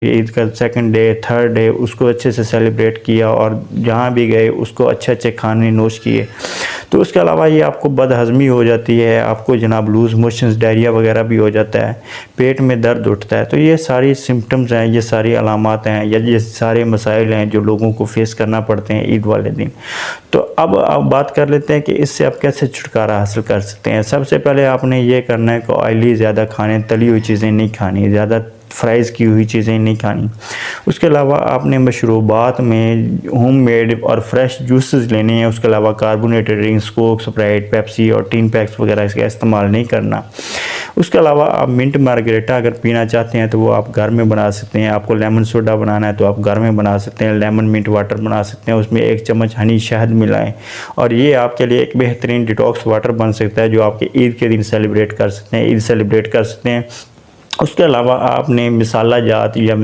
ईद का second day, third day उसको अच्छे से सेलिब्रेट किया और जहाँ भी गए उसको अच्छे खाने नोश किए। तो उसके अलावा ये आपको बदहज़मी हो जाती है, आपको जनाब लूज़ मोशंस, डायरिया वगैरह भी हो जाता है, पेट में दर्द उठता है। तो ये सारी सिम्पटम्स हैं, ये सारी अलामात हैं या ये सारे मसाइल हैं जो लोगों को फेस करना पड़ते हैं ईद वाले दिन। तो अब बात कर लेते हैं कि इससे आप कैसे छुटकारा हासिल कर सकते हैं। सबसे पहले आपने ये करना है कि ऑयली ज़्यादा खाने, तली हुई चीज़ें नहीं खानी, ज़्यादा फ्राइज़ की हुई चीज़ें नहीं खानी। उसके अलावा आपने मशरूबात में होममेड और फ्रेश जूसेस लेने हैं। उसके अलावा carbonated drinks, Coke, Sprite, Pepsi और टिन पैक्स वगैरह इसका इस्तेमाल नहीं करना। उसके अलावा आप मिंट मार्गरेटा अगर पीना चाहते हैं तो वो आप घर में बना सकते हैं। आपको लेमन सोडा बनाना है तो आप घर में बना सकते हैं। लेमन मिंट वाटर बना सकते हैं, उसमें 1 चम्मच हनी शहद मिलाएं और ये आपके लिए एक बेहतरीन डिटॉक्स वाटर बन सकता है जो आपके ईद के दिन सेलिब्रेट कर सकते हैं, ईद सेलिब्रेट कर सकते हैं। उसके अलावा आपने मिसाला जात या